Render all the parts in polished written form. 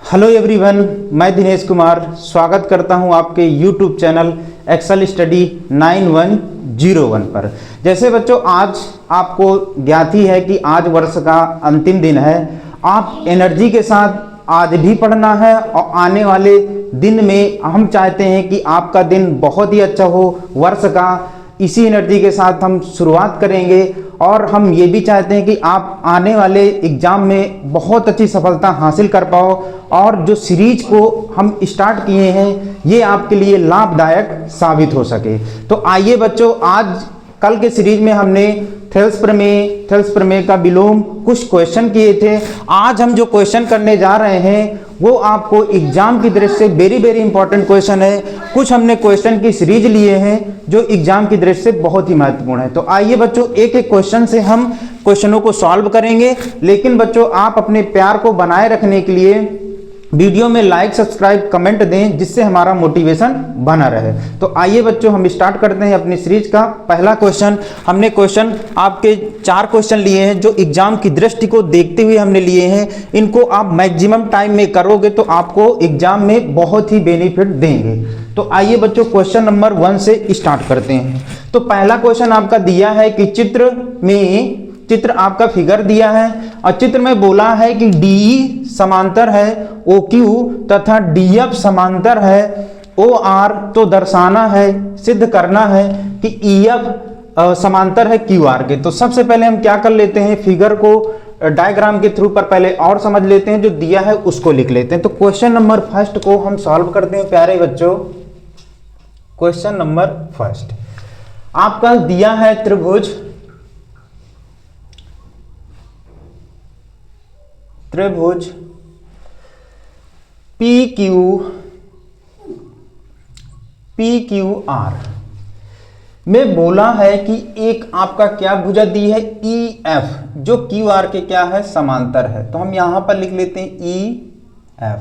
Hello everyone, मैं दिनेश कुमार स्वागत करता हूं आपके यूट्यूब चैनल एक्सेल स्टडी 9101 पर। जैसे बच्चों, आज आपको ज्ञात ही है कि आज वर्ष का अंतिम दिन है। आप एनर्जी के साथ आज भी पढ़ना है और आने वाले दिन में हम चाहते हैं कि आपका दिन बहुत ही अच्छा हो। वर्ष का इसी एनर्जी के साथ हम शुरुआत करेंगे और हम ये भी चाहते हैं कि आप आने वाले एग्जाम में बहुत अच्छी सफलता हासिल कर पाओ और जो सीरीज को हम स्टार्ट किए हैं ये आपके लिए लाभदायक साबित हो सके। तो आइए बच्चों, आज कल के सीरीज में हमने थेल्स प्रमेय का विलोम कुछ क्वेश्चन किए थे। आज हम जो क्वेश्चन करने जा रहे हैं वो आपको एग्जाम की दृष्टि से वेरी इंपॉर्टेंट क्वेश्चन है। कुछ हमने क्वेश्चन की सीरीज लिए हैं जो एग्जाम की दृष्टि से बहुत ही महत्वपूर्ण है। तो आइए बच्चों, एक एक क्वेश्चन से हम क्वेश्चनों को सॉल्व करेंगे। लेकिन बच्चों, आप अपने प्यार को बनाए रखने के लिए वीडियो में लाइक, सब्सक्राइब, कमेंट दें, जिससे हमारा मोटिवेशन बना रहे। तो आइए बच्चों, हम स्टार्ट करते हैं अपनी सीरीज का पहला क्वेश्चन। हमने क्वेश्चन आपके 4 क्वेश्चन लिए हैं जो एग्जाम की दृष्टि को देखते हुए हमने लिए हैं। इनको आप मैक्सिमम टाइम में करोगे तो आपको एग्जाम में बहुत ही बेनिफिट देंगे। तो आइए बच्चों, क्वेश्चन नंबर 1 से स्टार्ट करते हैं। तो पहला क्वेश्चन आपका दिया है कि चित्र आपका फिगर दिया है और चित्र में बोला है कि DE समांतर है OQ तथा DF समांतर है OR। तो दर्शाना है, सिद्ध करना है कि EF समांतर है QR के। तो सबसे पहले हम क्या कर लेते हैं, फिगर को डायग्राम के थ्रू पर पहले और समझ लेते हैं, जो दिया है उसको लिख लेते हैं। तो क्वेश्चन नंबर फर्स्ट को हम सॉल्व करते हैं प्यारे बच्चों। क्वेश्चन नंबर फर्स्ट आपका दिया है त्रिभुज PQR में बोला है कि एक आपका क्या भुजा दी है EF, जो QR के क्या है समांतर है। तो हम यहां पर लिख लेते हैं EF।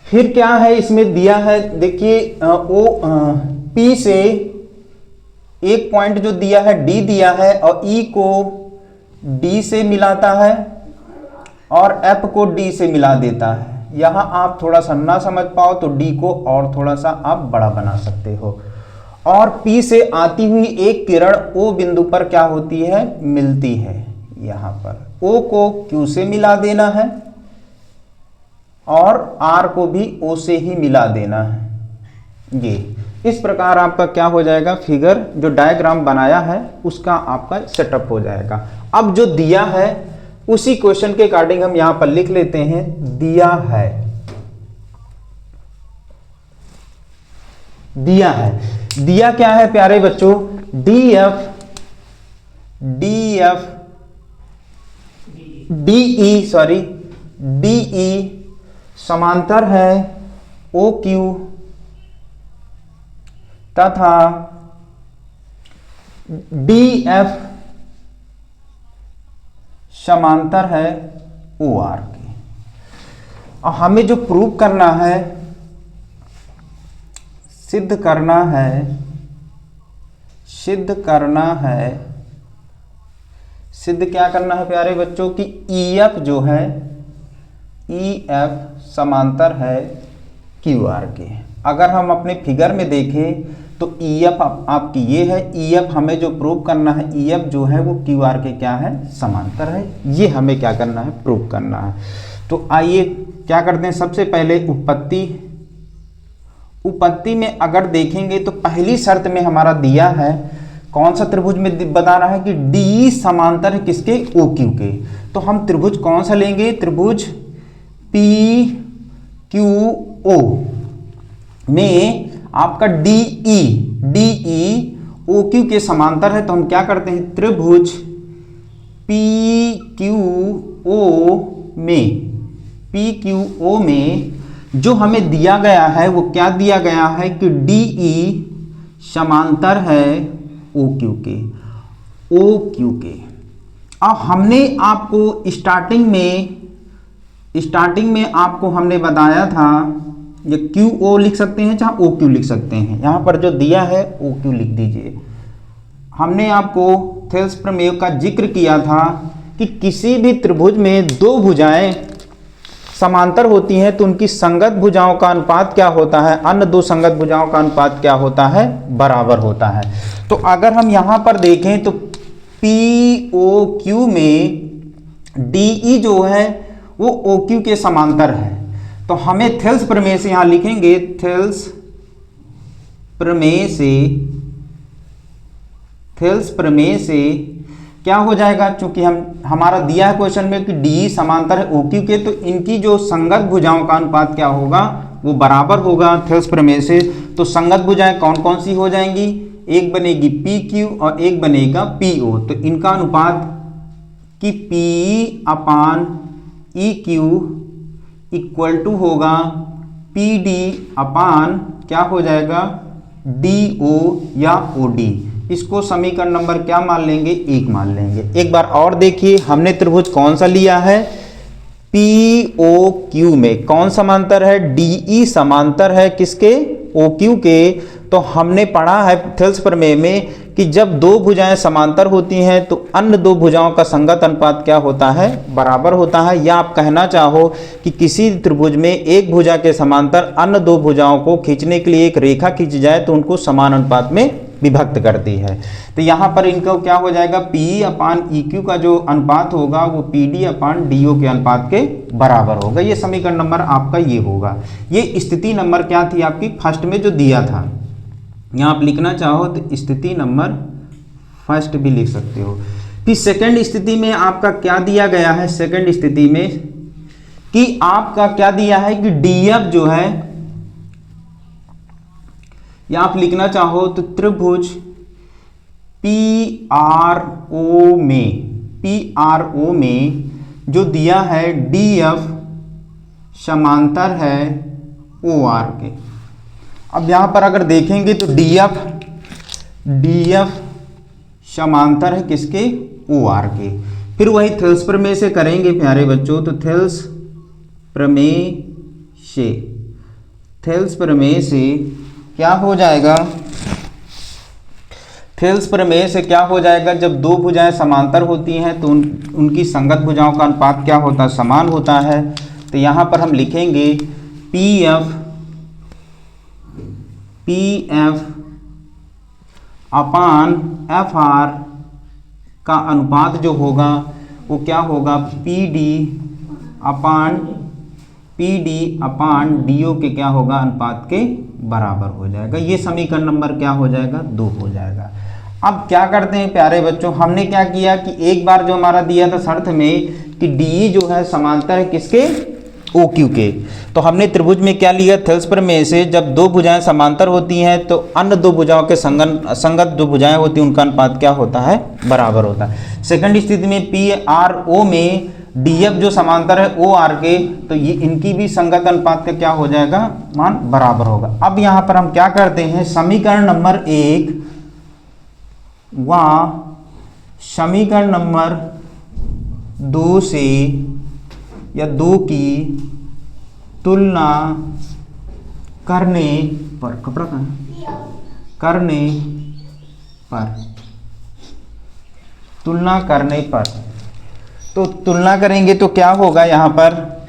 फिर क्या है इसमें दिया है, देखिए P से एक पॉइंट जो दिया है D दिया है और E को D से मिलाता है और F को D से मिला देता है। यहां आप थोड़ा सा ना समझ पाओ तो D को और थोड़ा सा आप बड़ा बना सकते हो। और P से आती हुई एक किरण O बिंदु पर क्या होती है, मिलती है। यहां पर O को Q से मिला देना है और R को भी O से ही मिला देना है। ये इस प्रकार आपका क्या हो जाएगा, फिगर जो डायग्राम बनाया है उसका आपका सेटअप हो जाएगा। अब जो दिया है उसी क्वेश्चन के अकॉर्डिंग हम यहां पर लिख लेते हैं। दिया क्या है प्यारे बच्चों, DE समांतर है OQ तथा DF समांतर है OR के। और हमें जो प्रूव करना है, सिद्ध करना क्या करना है प्यारे बच्चों कि EF जो है EF समांतर है QR के। अगर हम अपने फिगर में देखें तो EF आपकी ये है। EF हमें जो प्रूव करना है, EF जो है वो QR के क्या है, समांतर है। ये हमें क्या करना है, प्रूव करना है। तो आइए क्या करते हैं, सबसे पहले उपपत्ति में अगर देखेंगे तो पहली शर्त में हमारा दिया है, कौन सा त्रिभुज में बता रहा है कि DE समांतर है किसके, OQ के। तो हम त्रिभुज कौन सा लेंगे, त्रिभुज PQO में आपका DE OQ के समांतर है। तो हम क्या करते हैं, त्रिभुज PQO में जो हमें दिया गया है वो क्या दिया गया है कि DE समांतर है OQ के। अब हमने आपको स्टार्टिंग में आपको हमने बताया था, ये QO लिख सकते हैं चाहे OQ लिख सकते हैं। यहां पर जो दिया है OQ लिख दीजिए। हमने आपको थेल्स प्रमेय का जिक्र किया था कि किसी भी त्रिभुज में दो भुजाएं समांतर होती हैं तो उनकी संगत भुजाओं का अनुपात क्या होता है, अन्य दो संगत भुजाओं का अनुपात क्या होता है, बराबर होता है। तो अगर हम यहां पर देखें तो POQ में DE जो है वो OQ के समांतर है। तो हमें थेल्स प्रमेय से यहां लिखेंगे, थेल्स प्रमेय से क्या हो जाएगा, चूंकि हमारा दिया है क्वेश्चन में कि DE समांतर है OQ के, तो इनकी जो संगत भुजाओं का अनुपात क्या होगा, वो बराबर होगा थेल्स प्रमेय से। तो संगत भुजाएं कौन कौन सी हो जाएंगी, एक बनेगी PQ और एक बनेगा PO। तो इनका अनुपात कि PE upon EQ equal to होगा PD अपान क्या हो जाएगा, DO या OD। इसको समीकरण नंबर क्या मान लेंगे, 1 मान लेंगे। एक बार और देखिए, हमने त्रिभुज कौन सा लिया है, POQ में कौन समांतर है, DE समांतर है किसके, OQ के। तो हमने पढ़ा है थेल्स प्रमेय में कि जब दो भुजाएं समांतर होती हैं तो अन्य दो भुजाओं का संगत अनुपात क्या होता है, बराबर होता है। या आप कहना चाहो कि किसी त्रिभुज में एक भुजा के समांतर अन्य दो भुजाओं को खींचने के लिए एक रेखा खींची जाए तो उनको समान अनुपात में विभक्त करती है। तो यहाँ पर इनका क्या हो जाएगा, PE अपान EQ का जो अनुपात होगा वो PD अपान DO के अनुपात के बराबर होगा। ये समीकरण नंबर आपका ये होगा। ये स्थिति नंबर क्या थी आपकी, फर्स्ट में जो दिया था। यहाँ आप लिखना चाहो तो स्थिति नंबर फर्स्ट भी लिख सकते हो। फिर सेकंड स्थिति में आपका क्या दिया गया है, सेकंड स्थिति में कि आपका क्या दिया है कि DF जो है, या आप लिखना चाहो तो त्रिभुज PRO में जो दिया है DF समांतर है OR के। अब यहां पर अगर देखेंगे तो DF समांतर है किसके, OR के। फिर वही थेल्स प्रमेय से करेंगे प्यारे बच्चों। तो थेल्स प्रमेय से क्या हो जाएगा, थेल्स प्रमेय से क्या हो जाएगा, जब दो भुजाएं समांतर होती हैं तो उनकी संगत भुजाओं का अनुपात क्या होता है, समान होता है। तो यहां पर हम लिखेंगे PF अपान FR का अनुपात जो होगा वो क्या होगा, PD अपान DO के क्या होगा, अनुपात के बराबर हो जाएगा। ये समीकरण नंबर क्या हो जाएगा, 2 हो जाएगा। अब क्या करते हैं प्यारे बच्चों, हमने क्या किया कि एक बार जो हमारा दिया था शर्त में कि DE जो है समांतर है किसके, OQ के। तो हमने त्रिभुज में क्या लिया, थेल्स प्रमेय से जब दो भुजाएं समांतर होती हैं तो अन्य दो भुजाओं के संगत जो भुजाएं होती हैं उनका अनुपात क्या होता है, बराबर होता है। सेकंड स्थिति में PRO में DF जो समांतर है OR के, तो ये इनकी भी संगत अनुपात का क्या हो जाएगा, मान बराबर होगा। अब यहां पर हम क्या करते हैं, समीकरण नंबर 1 व समीकरण नंबर 2 से या 2 की तुलना करने पर, कपड़ा कहाँ, करने पर, तुलना करने पर, तो तुलना करेंगे तो क्या होगा, यहाँ पर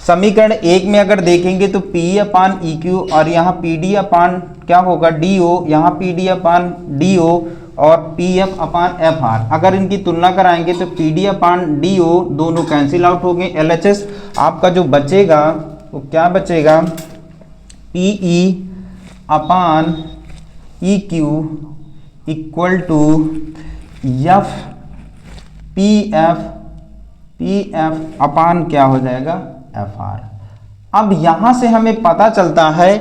समीकरण 1 में अगर देखेंगे तो PE अपान EQ और यहाँ PD अपान क्या होगा, DO, यहाँ PD अपान DO और PF अपान FR। अगर इनकी तुलना कराएंगे तो PD अपान DO दोनों कैंसिल आउट हो गए। LHS आपका जो बचेगा वो क्या बचेगा, PE upon EQ equal to PF upon क्या हो जाएगा, FR। अब यहां से हमें पता चलता है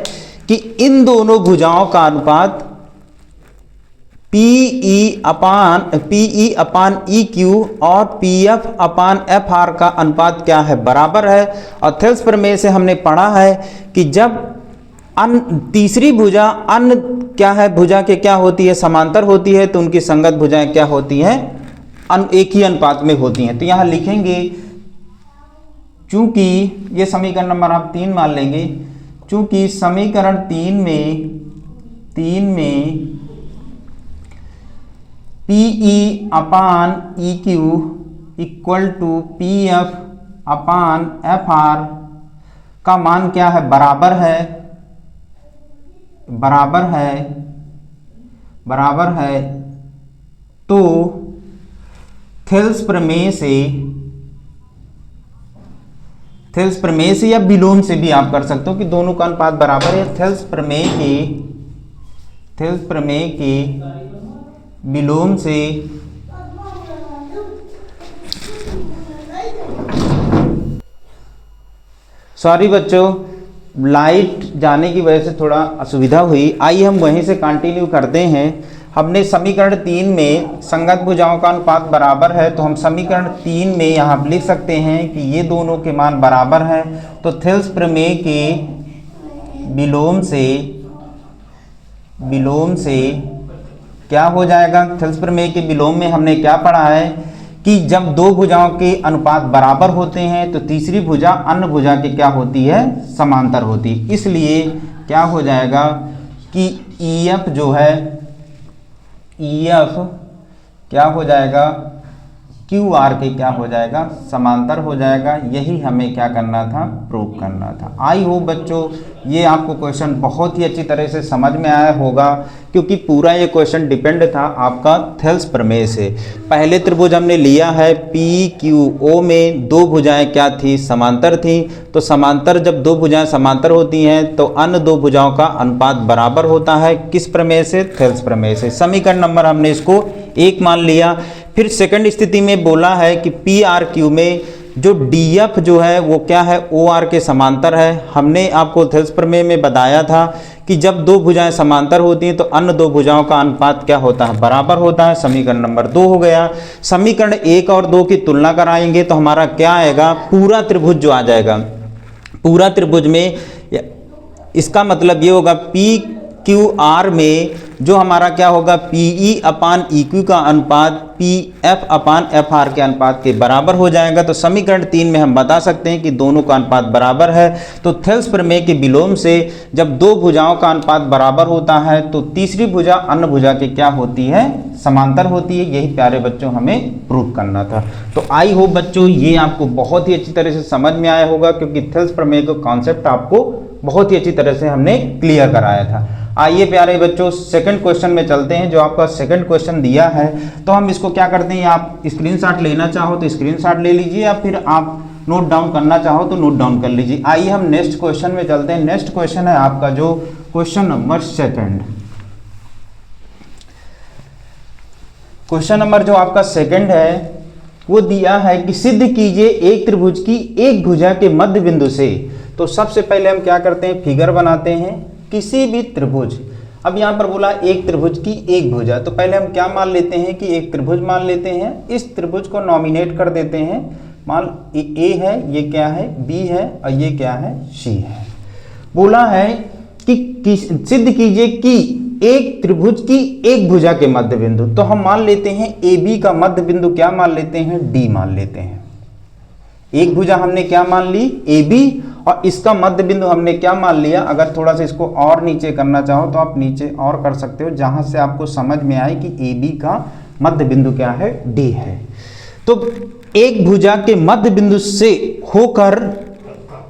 कि इन दोनों भुजाओं का अनुपात PE अपान EQ और PF अपान FR का अनुपात क्या है, बराबर है। और थेल्स प्रमेय से हमने पढ़ा है कि जब तीसरी भुजा अन्य क्या है, भुजा के क्या होती है, समांतर होती है, तो उनकी संगत भुजाएं क्या होती हैं, एक ही अनुपात में होती हैं। तो यहां लिखेंगे, चूंकि ये समीकरण नंबर आप 3 मान लेंगे, चूंकि समीकरण 3 में PE upon EQ equal to P F upon F R का मान क्या है, बराबर है तो थेल्स प्रमेय से या विलोम से भी आप कर सकते हो कि दोनों का अनुपात बराबर है। थेल्स प्रमेय के विलोम से सॉरी बच्चों, लाइट जाने की वजह से थोड़ा असुविधा हुई। आइए हम वहीं से कंटिन्यू करते हैं। हमने समीकरण 3 में संगत भुजाओं का अनुपात बराबर है, तो हम समीकरण 3 में यहाँ लिख सकते हैं कि ये दोनों के मान बराबर हैं। तो थेल्स प्रमेय के विलोम से क्या हो जाएगा, थेल्स प्रमेय के विलोम में हमने क्या पढ़ा है कि जब दो भुजाओं के अनुपात बराबर होते हैं तो तीसरी भुजा अन्य भुजा के क्या होती है, समांतर होती है। इसलिए क्या हो जाएगा कि EF जो है, EF क्या हो जाएगा, QR के क्या हो जाएगा, समांतर हो जाएगा। यही हमें क्या करना था, प्रूव करना था। आई होप बच्चों ये आपको क्वेश्चन बहुत ही अच्छी तरह से समझ में आया होगा, क्योंकि पूरा ये क्वेश्चन डिपेंड था आपका थेल्स प्रमेय से। पहले त्रिभुज हमने लिया है PQO में दो भुजाएं क्या थी, समांतर थी। तो समांतर जब दो भुजाएं समांतर होती हैं तो अन्य दो भुजाओं का अनुपात बराबर होता है। किस प्रमेय से, थेल्स प्रमेय से। समीकरण नंबर हमने इसको 1 मान लिया। फिर सेकंड स्थिति में बोला है कि PRQ में जो DF जो है वो क्या है, OR के समांतर है। हमने आपको थेल्स प्रमेय में बताया था कि जब दो भुजाएं समांतर होती हैं तो अन्य दो भुजाओं का अनुपात क्या होता है, बराबर होता है। समीकरण नंबर 2 हो गया। समीकरण 1 और 2 की तुलना कराएंगे तो हमारा क्या आएगा, पूरा त्रिभुज जो आ जाएगा। पूरा त्रिभुज में इसका मतलब ये होगा PQR में जो हमारा क्या होगा, PE अपान EQ का अनुपात PF अपान FR के अनुपात के बराबर हो जाएगा। तो समीकरण 3 में हम बता सकते हैं कि दोनों का अनुपात बराबर है। तो थेल्स प्रमेय के विलोम से जब दो भुजाओं का अनुपात बराबर होता है तो तीसरी भुजा अन्य भुजा के क्या होती है, समांतर होती है। यही प्यारे बच्चों हमें प्रूव करना था। तो आई होप बच्चों ये आपको बहुत ही अच्छी तरह से समझ में आया होगा, क्योंकि थेल्स प्रमेय का कॉन्सेप्ट आपको बहुत ही अच्छी तरह से हमने क्लियर कराया था। आइए प्यारे बच्चों सेकंड क्वेश्चन में चलते हैं। जो आपका सेकंड क्वेश्चन दिया है तो हम इसको क्या करते हैं, आप स्क्रीनशॉट लेना चाहो तो स्क्रीनशॉट ले लीजिए, या फिर आप नोट डाउन करना चाहो तो नोट डाउन कर लीजिए। आइए हम नेक्स्ट क्वेश्चन में चलते हैं। नेक्स्ट क्वेश्चन है आपका जो question number second. Question number जो आपका सेकंड है वो दिया है कि सिद्ध कीजिए एक त्रिभुज की एक भुजा के मध्य बिंदु से। तो सबसे पहले हम क्या करते हैं, फिगर बनाते हैं किसी भी त्रिभुज। अब यहाँ पर बोला एक त्रिभुज की एक भुजा, तो पहले हम क्या मान लेते हैं कि एक त्रिभुज मान लेते हैं। इस त्रिभुज को नॉमिनेट कर देते हैं। मान A है, ये क्या है, B है, और ये क्या है, C है। बोला है कि सिद्ध कीजिए कि एक त्रिभुज की एक भुजा के मध्य बिंदु। तो हम मान लेते हैं AB का मध्य बिंदु क्या मान लेते हैं, D मान लेते हैं। एक भुजा हमने क्या मान ली, AB, और इसका मध्य बिंदु हमने क्या मान लिया। अगर थोड़ा सा इसको और नीचे करना चाहो तो आप नीचे और कर सकते हो, जहां से आपको समझ में आए कि AB का मध्य बिंदु क्या है, D है। तो एक भुजा के मध्य बिंदु से होकर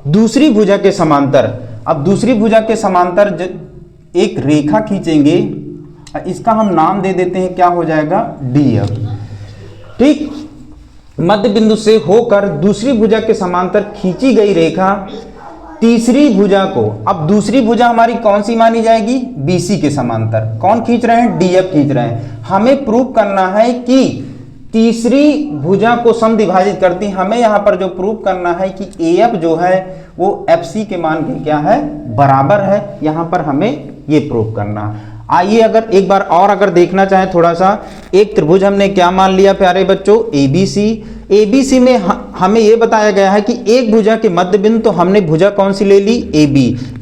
दूसरी भुजा के समांतर, अब दूसरी भुजा के समांतर एक रेखा खींचेंगे, इसका हम नाम दे देते हैं, क्या हो जाएगा, DF। ठीक, मध्य बिंदु से होकर दूसरी भुजा के समांतर खींची गई रेखा तीसरी भुजा को, अब दूसरी भुजा हमारी कौन सी मानी जाएगी, BC के समांतर। कौन खींच रहे हैं, DF खींच रहे हैं। हमें प्रूव करना है कि तीसरी भुजा को समद्विभाजित करती। हमें यहां पर जो प्रूव करना है कि AF जो है वो FC के मान के क्या है, बराबर है। यहां पर हमें ये प्रूव करना। आइए अगर एक बार और अगर देखना चाहें थोड़ा सा, एक त्रिभुज हमने क्या मान लिया प्यारे बच्चों, ABC में हमें यह बताया गया है कि एक भुजा के मध्य बिंदु, तो हमने भुजा कौन सी ले ली,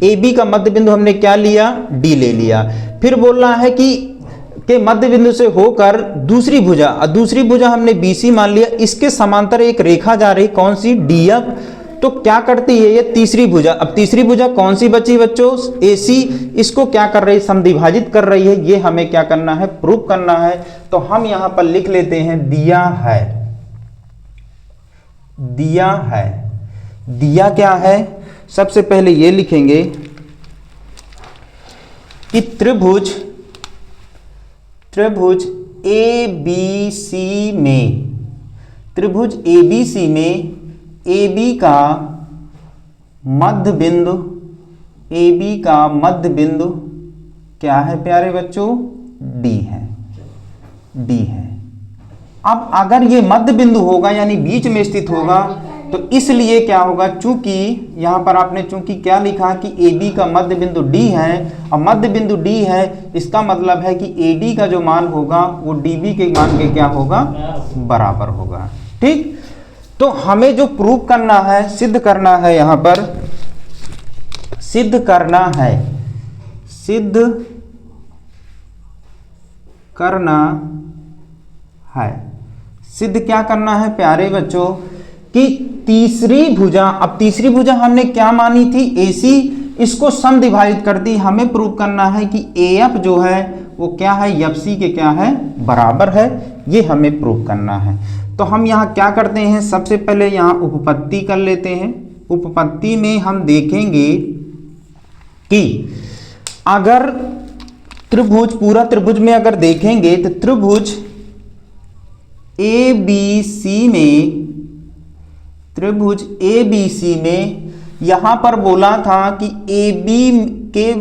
AB का मध्य बिंदु हमने क्या लिया, D ले लिया। फिर बोल रहा है कि के मध्य बिंदु से होकर दूसरी भुजा, दूसरी भुजा हमने BC मान लिया, इसके समांतर एक रेखा जा रही, कौन सी, DF। तो क्या करती है ये तीसरी भुजा, अब तीसरी भुजा कौन सी बची बच्चों, AC, इसको क्या कर रही है, समद्विभाजित कर रही है। ये हमें क्या करना है, प्रूव करना है। तो हम यहां पर लिख लेते हैं, दिया है दिया है। दिया क्या है? सबसे पहले ये लिखेंगे कि त्रिभुज ABC में, त्रिभुज ABC में AB का मध्य बिंदु क्या है प्यारे बच्चों? D है। अब अगर ये मध्य बिंदु होगा यानी बीच में स्थित होगा तो इसलिए क्या होगा, चूंकि यहां पर आपने चूंकि क्या लिखा कि AB का मध्य बिंदु D है, और मध्य बिंदु D है, इसका मतलब है कि AD का जो मान होगा वो DB के मान के क्या होगा? बराबर होगा। ठीक, तो हमें जो प्रूव करना है, सिद्ध करना है, यहां पर सिद्ध करना है सिद्ध क्या करना है प्यारे बच्चों कि तीसरी भुजा, अब तीसरी भुजा हमने क्या मानी थी? AC, इसको समद्विभाजित कर दी। हमें प्रूव करना है कि AF जो है वो क्या है? FC के क्या है? बराबर है। ये हमें प्रूव करना है। तो हम यहाँ क्या करते हैं, सबसे पहले यहाँ उपपत्ति कर लेते हैं। उपपत्ति में हम देखेंगे कि अगर त्रिभुज, पूरा त्रिभुज में अगर देखेंगे तो त्रिभुज ABC में यहां पर बोला था कि AB के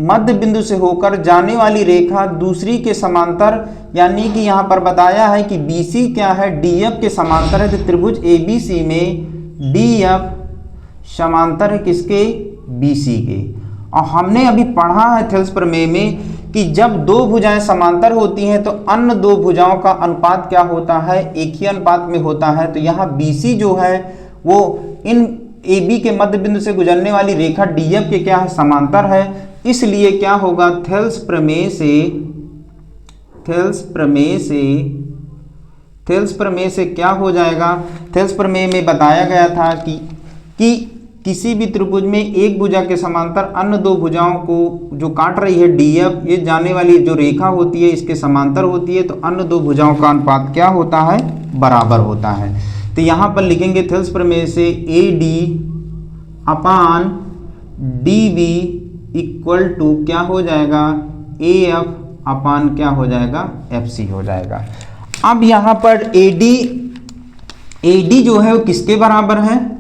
मध्य बिंदु से होकर जाने वाली रेखा दूसरी के समांतर, यानी कि यहां पर बताया है कि BC क्या है? DF के समांतर है। तो त्रिभुज ABC में DF समांतर है किसके? BC के। और हमने अभी पढ़ा है थेल्स प्रमेय में कि जब दो भुजाएं समांतर होती हैं तो अन्य दो भुजाओं का अनुपात क्या होता है? एक ही अनुपात में होता है। तो यहाँ BC जो है वो इन AB के मध्य बिंदु से गुजरने वाली रेखा DF के क्या है? समांतर है। इसलिए क्या होगा? थेल्स प्रमेय से क्या हो जाएगा? थेल्स प्रमेय में बताया गया था कि किसी भी त्रिभुज में एक भुजा के समांतर अन्य दो भुजाओं को जो काट रही है DF, ये जाने वाली जो रेखा होती है इसके समांतर होती है, तो अन्य दो भुजाओं का अनुपात क्या होता है? बराबर होता है। तो यहाँ पर लिखेंगे थेल्स प्रमेय से AD upon DB equal to क्या हो जाएगा? AF अपान क्या हो जाएगा? FC हो जाएगा। अब यहाँ पर AD जो है वो किसके बराबर है?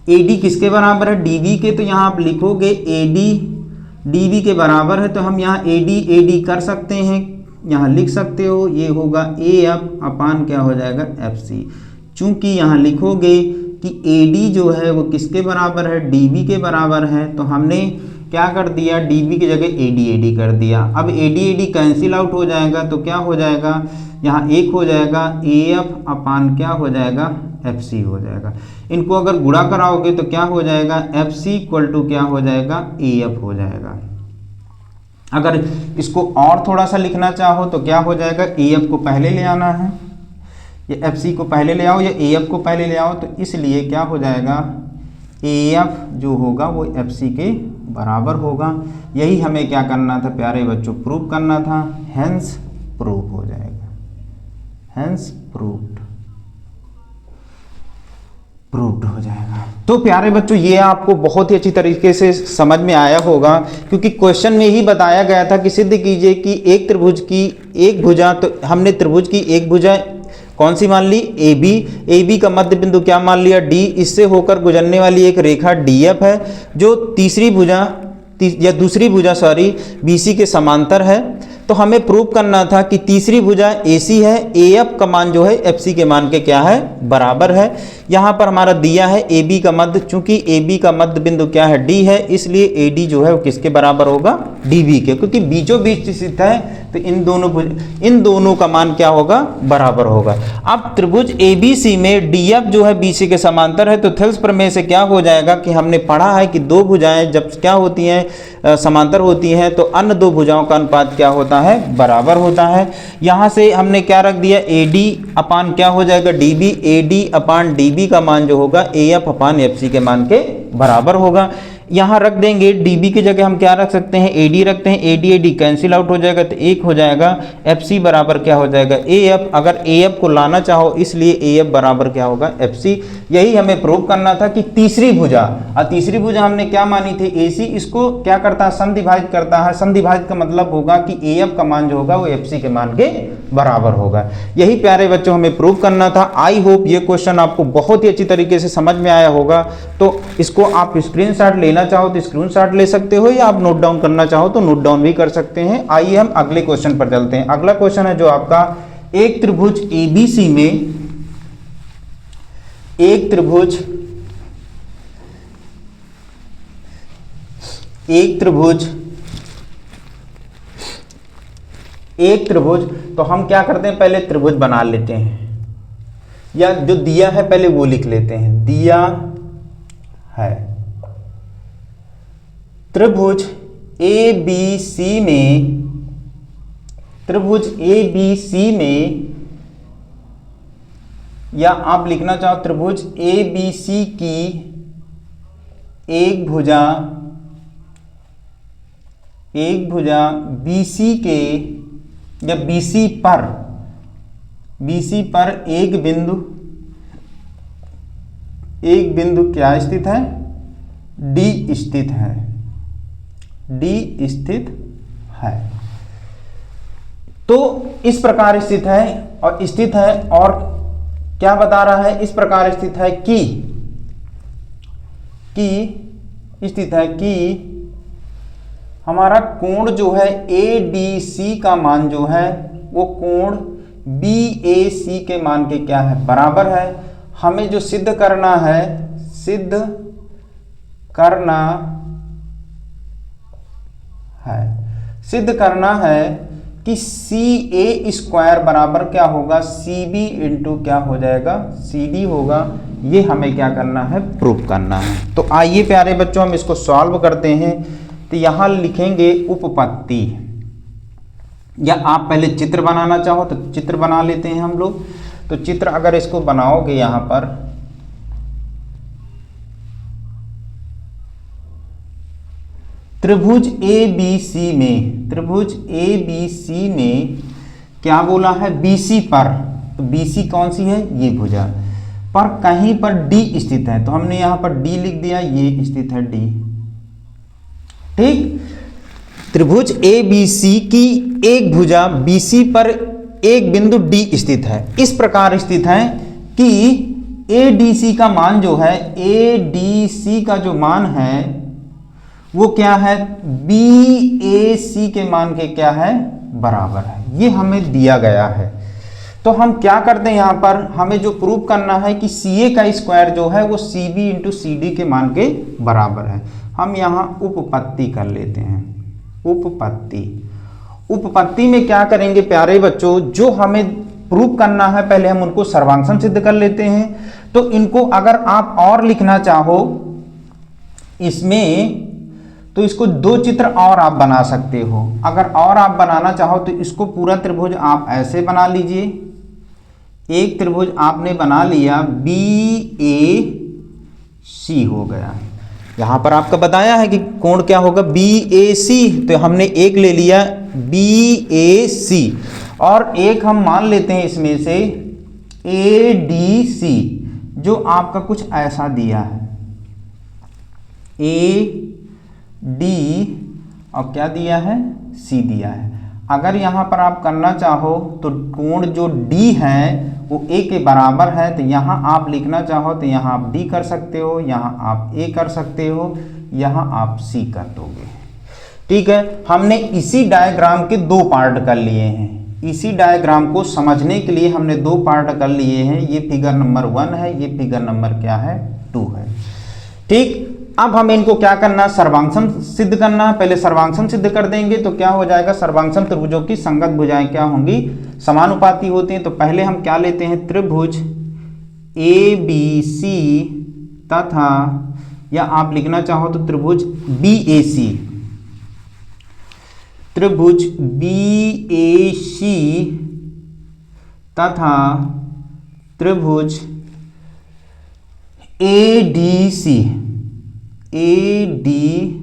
AD किसके बराबर है? DB के। तो यहाँ आप लिखोगे AD DB के बराबर है, तो हम यहाँ AD कर सकते हैं, यहाँ लिख सकते हो, ये होगा AF अपान क्या हो जाएगा? FC। चूंकि यहाँ लिखोगे कि AD जो है वो किसके बराबर है? DB के बराबर है, तो हमने क्या कर दिया? DB की जगह AD कर दिया। अब AD कैंसिल आउट हो जाएगा, तो क्या हो जाएगा? यहाँ एक हो जाएगा AF अपान क्या हो जाएगा? FC हो जाएगा। इनको अगर गुणा कराओगे तो क्या हो जाएगा? FC इक्वल टू क्या हो जाएगा? AF हो जाएगा। अगर इसको और थोड़ा सा लिखना चाहो तो क्या हो जाएगा? AF को पहले ले आना है, ये FC को पहले ले आओ, या AF को पहले ले आओ, तो इसलिए क्या हो जाएगा? AF जो होगा वो FC के बराबर होगा। यही हमें क्या करना था प्यारे बच्चों? प्रूव करना था। हेंस प्रूव हो जाएगा, हेंस प्रूव्ड हो जाएगा। तो प्यारे बच्चों ये आपको बहुत ही अच्छी तरीके से समझ में आया होगा, क्योंकि क्वेश्चन में ही बताया गया था कि सिद्ध कीजिए कि एक त्रिभुज की एक भुजा, तो हमने त्रिभुज की एक भुजा कौन सी मान ली? AB का मध्य बिंदु क्या मान लिया? D। इससे होकर गुजरने वाली एक रेखा DF है जो दूसरी भुजा BC के समांतर है। तो हमें प्रूव करना था कि तीसरी भुजा AC है, AF का मान जो है FC के मान के क्या है? बराबर है। यहाँ पर हमारा दिया है AB का मध्य, चूंकि AB का मध्य बिंदु क्या है? D है, इसलिए AD जो है वो किसके बराबर होगा? DB के, क्योंकि बीचों बीच स्थित है तो इन दोनों का मान क्या होगा? बराबर होगा। अब त्रिभुज ABC में DF जो है BC के समांतर है, तो थेल्स प्रमेय से क्या हो जाएगा कि हमने पढ़ा है कि दो भुजाएं जब क्या होती हैं? समांतर होती हैं, तो अन्य दो भुजाओं का अनुपात क्या होता है? बराबर होता है। यहाँ से हमने क्या रख दिया? AD अपान क्या हो जाएगा? DB। AD अपान DB का मान जो होगा AF अपान FC के मान के बराबर होगा। यहाँ रख देंगे डीबी की जगह हम क्या रख सकते हैं, एडी रखते हैं, एडी एडी कैंसिल आउट हो जाएगा तो एक हो जाएगा, एफसी बराबर क्या हो जाएगा, एएफ। अगर एएफ को लाना चाहो इसलिए एएफ बराबर क्या होगा, एफसी। यही हमें प्रूव करना था कि तीसरी भुजा, और तीसरी भुजा हमने क्या मानी थी, एसी, इसको क्या करता है, समद्विभाजित करता है। समद्विभाजित का मतलब होगा कि एएफ का मान जो होगा वो एफसी के मान के बराबर होगा। यही प्यारे बच्चों हमें प्रूव करना था। आई होप ये क्वेश्चन आपको बहुत ही अच्छी तरीके से समझ में आया होगा। तो इसको आप स्क्रीनशॉट लेना चाहो तो स्क्रीनशॉट ले सकते हो, या आप नोट डाउन करना चाहो तो नोट डाउन भी कर सकते हैं। आइए हम अगले क्वेश्चन पर चलते हैं। अगला क्वेश्चन है जो आपका, एक त्रिभुज एबीसी में, एक त्रिभुज तो हम क्या करते हैं, पहले त्रिभुज बना लेते हैं, या जो दिया है पहले वो लिख लेते हैं। दिया है त्रिभुज एबीसी में, त्रिभुज एबीसी में, या आप लिखना चाहो त्रिभुज एबीसी की एक भुजा बीसी के, या बीसी पर एक बिंदु क्या स्थित है, डी स्थित है। तो इस प्रकार स्थित है, और क्या बता रहा है, इस प्रकार स्थित है कि हमारा कोण जो है एडीसी का मान जो है वो कोण बीएसी के मान के क्या है, बराबर है। हमें जो सिद्ध करना है कि सी ए स्क्वायर बराबर क्या होगा, सी बी इंटू क्या हो जाएगा, सी डी होगा। ये हमें क्या करना है, प्रूव करना है। तो आइए प्यारे बच्चों हम इसको सॉल्व करते हैं। तो यहां लिखेंगे उपपत्ति, या आप पहले चित्र बनाना चाहो तो चित्र बना लेते हैं हम लोग। तो चित्र अगर इसको बनाओगे यहां पर, त्रिभुज एबीसी में क्या बोला है, बीसी पर, तो बीसी कौन सी है, ये भुजा पर कहीं पर डी स्थित है, तो हमने यहां पर डी लिख दिया, ये स्थित है डी। ठीक, त्रिभुज एबीसी की एक भुजा बीसी पर एक बिंदु डी स्थित है। इस प्रकार स्थित है कि एडीसी का मान जो है, एडीसी का जो मान है वो क्या है, बीएसी के मान के क्या है, बराबर है। ये हमें दिया गया है। तो हम क्या करते हैं, यहां पर हमें जो प्रूव करना है कि सीए का स्क्वायर जो है वो सीबी इंटू सीडी के मान के बराबर है। हम यहां उपपत्ति कर लेते हैं। उपपत्ति में क्या करेंगे प्यारे बच्चों, जो हमें प्रूव करना है पहले हम उनको सर्वांगसम सिद्ध कर लेते हैं। तो इनको अगर आप और लिखना चाहो इसमें, तो इसको दो चित्र और आप बना सकते हो। अगर और आप बनाना चाहो तो इसको पूरा त्रिभुज आप ऐसे बना लीजिए। एक त्रिभुज आपने बना लिया, बी ए सी हो गया। यहां पर आपका बताया है कि कोण क्या होगा, बी ए सी, तो हमने एक ले लिया बी ए सी, और एक हम मान लेते हैं इसमें से ए डी सी, जो आपका कुछ ऐसा दिया है, ए डी और क्या दिया है, सी दिया है। अगर यहां पर आप करना चाहो तो कोण जो डी है वो ए के बराबर है, तो यहां आप लिखना चाहो तो यहां आप डी कर सकते हो, यहां आप ए कर सकते हो, यहां आप सी कर दोगे। ठीक है, हमने इसी डायग्राम के दो पार्ट कर लिए हैं। इसी डायग्राम को समझने के लिए हमने दो पार्ट कर लिए हैं। ये फिगर नंबर 1 है, ये फिगर नंबर क्या है, 2 है। ठीक, अब हमें इनको क्या करना, सर्वांगसम सिद्ध करना। पहले सर्वांगसम सिद्ध कर देंगे तो क्या हो जाएगा, सर्वांगसम त्रिभुजों की संगत भुजाएं क्या होंगी, समानुपाती होती हैं। तो पहले हम क्या लेते हैं, त्रिभुज ए बी सी तथा, या आप लिखना चाहो तो त्रिभुज बी ए सी, त्रिभुज बी ए सी तथा त्रिभुज ए डी सी, ADC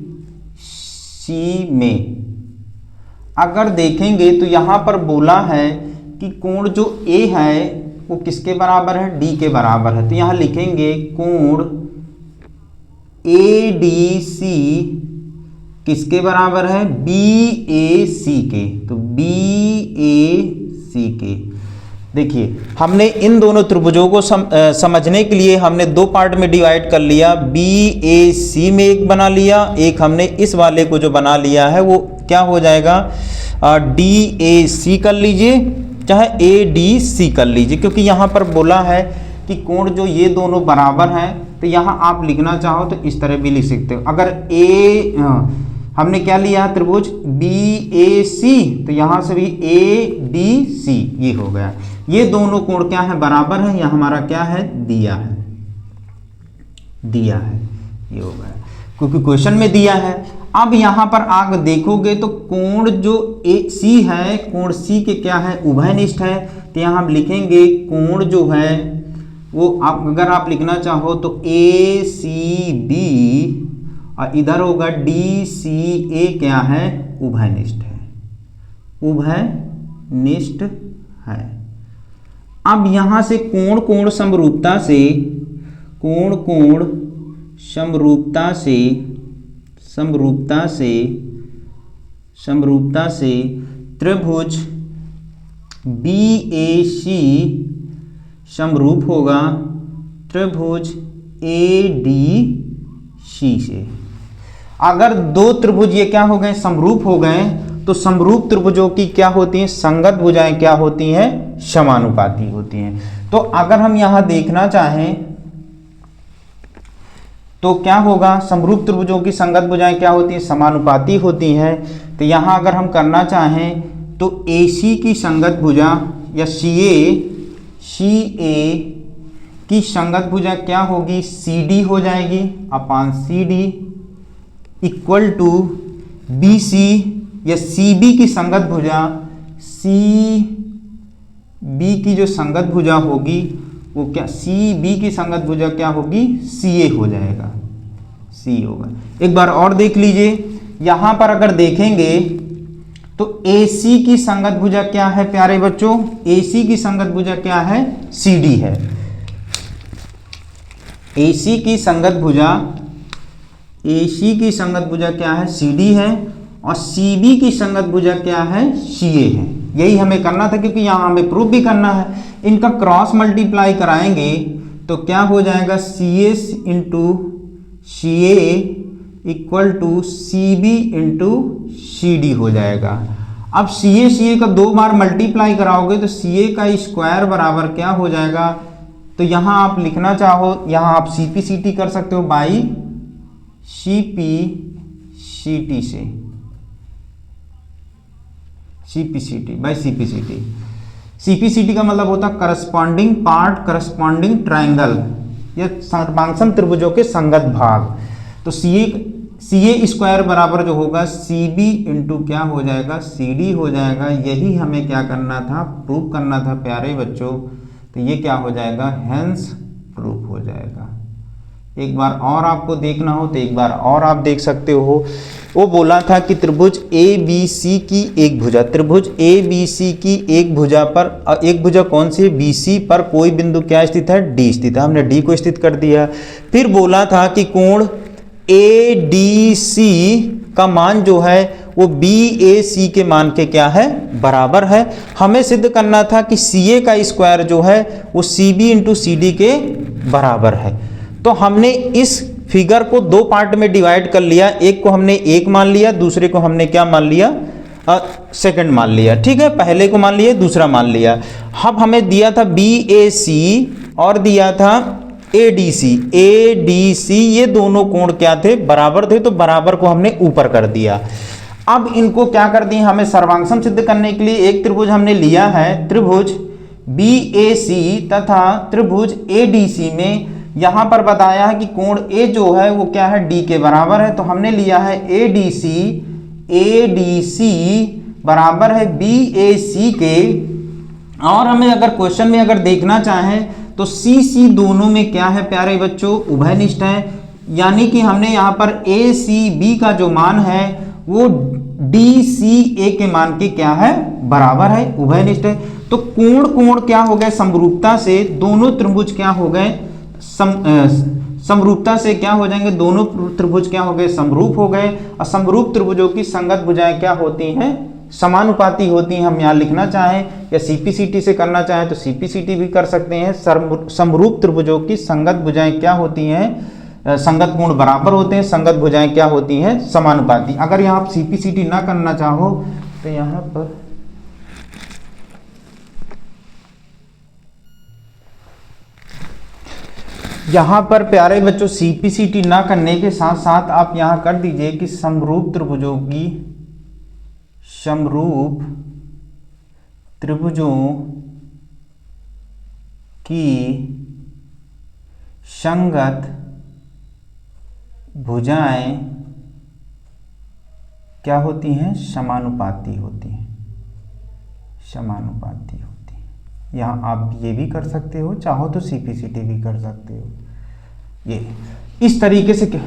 में अगर देखेंगे तो यहाँ पर बोला है कि कोण जो A है वो किसके बराबर है, D के बराबर है। तो यहाँ लिखेंगे कोण ADC किसके बराबर है, BAC के। तो BAC के देखिए हमने इन दोनों त्रिभुजों को समझने के लिए हमने दो पार्ट में डिवाइड कर लिया। BAC में एक बना लिया, एक हमने इस वाले को जो बना लिया है वो क्या हो जाएगा, DAC कर लीजिए चाहे ADC कर लीजिए, क्योंकि यहाँ पर बोला है कि कोण जो ये दोनों बराबर हैं। तो यहाँ आप लिखना चाहो तो इस तरह भी लिख सकते हो। अगर हमने क्या लिया है त्रिभुज BAC, तो यहाँ से भी ADC ये हो गया। ये दोनों कोण क्या है, बराबर है। यहाँ हमारा क्या है, दिया है ये हो गया, क्योंकि क्वेश्चन में दिया है। अब यहाँ पर आगे देखोगे तो कोण जो AC है, कोण C के क्या है, उभयनिष्ठ है। तो यहाँ हम लिखेंगे कोण जो है वो अगर आप लिखना चाहो तो ACB और इधर होगा DCA क्या है, उभयनिष्ठ है, उभयनिष्ठ है। अब यहाँ से कोण कोण समरूपता से, कोण कोण समरूपता से त्रिभुज BAC समरूप होगा त्रिभुज ADC से। अगर दो त्रिभुज ये क्या हो गए, समरूप हो गए, तो समरूप त्रिभुजों की क्या होती हैं, संगत भुजाएं क्या होती हैं, समानुपाती होती हैं। तो अगर हम यहां देखना चाहें तो क्या होगा, समरूप त्रिभुजों की संगत भुजाएं क्या होती हैं, समानुपाती होती हैं। तो यहां अगर हम करना चाहें तो AC की संगत भुजा या CA की संगत भुजा क्या होगी, CD हो जाएगी अपान CD इक्वल टू BC या CB की संगत भुजा, CB की जो संगत भुजा होगी वो क्या, CB की संगत भुजा क्या होगी, CA हो जाएगा, C होगा। एक बार और देख लीजिए, यहां पर अगर देखेंगे तो AC की संगत भुजा क्या है प्यारे बच्चों, AC की संगत भुजा क्या है, CD है। AC की संगत भुजा क्या है, CD है, और CB की संगत भुजा क्या है, CA है। यही हमें करना था, क्योंकि यहाँ हमें प्रूफ भी करना है। इनका क्रॉस मल्टीप्लाई कराएंगे तो क्या हो जाएगा, CS into CA equal to CB into CD हो जाएगा। अब CA का दो बार मल्टीप्लाई कराओगे तो CA का स्क्वायर बराबर क्या हो जाएगा। तो यहाँ आप लिखना चाहो, यहाँ आप CP/CT कर सकते हो बाई CP/CT से, CP/CT का मतलब होता है करस्पॉन्डिंग पार्ट, करस्पॉन्डिंग ट्रायंगल, या सर्वांगसम त्रिभुजों के संगत भाग। तो CA स्क्वायर बराबर जो होगा CB इंटू क्या हो जाएगा, CD हो जाएगा। यही हमें क्या करना था, प्रूफ करना था प्यारे बच्चों। तो ये क्या हो जाएगा, हेंस प्रूफ हो जाएगा। एक बार और आपको देखना हो तो एक बार और आप देख सकते हो। वो बोला था कि त्रिभुज ABC की एक भुजा, त्रिभुज ABC की एक भुजा पर, एक भुजा कौन सी, BC पर कोई बिंदु क्या स्थित है, D स्थित है। हमने D को स्थित कर दिया। फिर बोला था कि कोण ADC का मान जो है वो BAC के मान के क्या है, बराबर है। हमें सिद्ध करना था कि CA का स्क्वायर जो है वो CB इंटू CD के बराबर है। तो हमने इस फिगर को दो पार्ट में डिवाइड कर लिया। एक को हमने एक मान लिया, दूसरे को हमने क्या मान लिया, सेकंड मान लिया। ठीक है, पहले को मान लिया, दूसरा मान लिया। अब हमें दिया था BAC और दिया था ADC, ये दोनों कोण क्या थे, बराबर थे। तो बराबर को हमने ऊपर कर दिया। अब इनको क्या कर दिया, हमें सर्वांगसम सिद्ध करने के लिए एक त्रिभुज हमने लिया है, त्रिभुज BAC तथा त्रिभुज ADC में यहां पर बताया है कि कोण A जो है वो क्या है, D के बराबर है। तो हमने लिया है ADC बराबर है BAC के। और हमें अगर क्वेश्चन में अगर देखना चाहें तो CC दोनों में क्या है प्यारे बच्चों, उभयनिष्ठ है। यानी कि हमने यहाँ पर ए सी बी का जो मान है वो डी सी ए के मान के क्या है, बराबर है, उभयनिष्ठ है। तो कोण कोण क्या हो गए, समरूपता से दोनों त्रिभुज क्या हो गए, समरूपता से क्या हो जाएंगे, दोनों त्रिभुज क्या हो गए, समरूप हो गए। और समरूप त्रिभुजों की संगत भुजाएं क्या होती हैं, समानुपाती होती हैं। हम यहाँ लिखना चाहें या सीपीसीटी से करना चाहें तो सीपीसीटी भी कर सकते हैं। समरूप त्रिभुजों की संगत भुजाएं क्या होती हैं, संगत कोण बराबर होते हैं, संगत भुजाएं क्या होती हैं, समानुपाती। अगर यहाँ आप सीपीसीटी ना करना चाहो तो यहाँ पर प्यारे बच्चों सीपीसीटी ना करने के साथ साथ आप यहाँ कर दीजिए कि समरूप त्रिभुजों की संगत भुजाएं क्या होती हैं, समानुपाती होती हैं, समानुपाती होती हैं। यहाँ आप ये भी कर सकते हो, चाहो तो सीपीसीटी भी कर सकते हो। ये इस तरीके से क्या,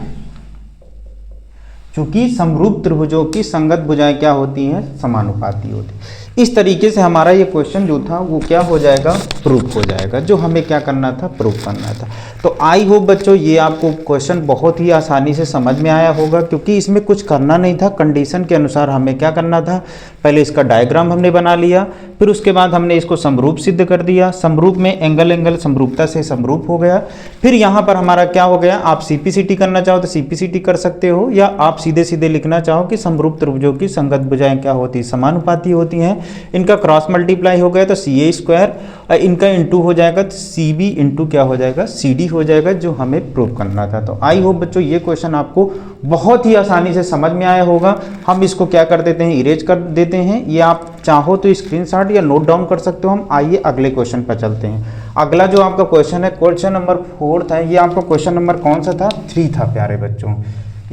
चूंकि समरूप त्रिभुजों की संगत भुजाएं क्या होती हैं, समानुपाती होती हैं। इस तरीके से हमारा ये क्वेश्चन जो था वो क्या हो जाएगा, प्रूफ हो जाएगा, जो हमें क्या करना था, प्रूफ करना था। तो आई होप बच्चों ये आपको क्वेश्चन बहुत ही आसानी से समझ में आया होगा, क्योंकि इसमें कुछ करना नहीं था। कंडीशन के अनुसार हमें क्या करना था, पहले इसका डायग्राम हमने बना लिया, फिर उसके बाद हमने इसको समरूप सिद्ध कर दिया। समरूप में एंगल समरूपता से समरूप हो गया। फिर यहाँ पर हमारा क्या हो गया, आप सीपीसीटी करना चाहो तो सीपीसीटी कर सकते हो, या आप सीधे सीधे लिखना चाहो कि समरूप त्रिभुजों की संगत भुजाएं क्या होती, समानुपाती होती हैं। इनका क्रॉस मल्टीप्लाई हो गया तो CA स्क्वायर, इनका इंटू हो जाएगा तो CB इंटू क्या हो जाएगा, CD हो जाएगा, जो हमें प्रूव करना था। तो आई होप बच्चों ये क्वेश्चन आपको बहुत ही आसानी से समझ में आया होगा। हम इसको क्या कर देते हैं, इरेज कर देते हैं। ये आप चाहो तो स्क्रीनशॉट या नोट डाउन कर सकते हो। हम आइए अगले क्वेश्चन पर चलते हैं। अगला जो आपका क्वेश्चन है, क्वेश्चन नंबर 4 था। ये आपका क्वेश्चन नंबर कौन सा था, 3 था प्यारे बच्चों।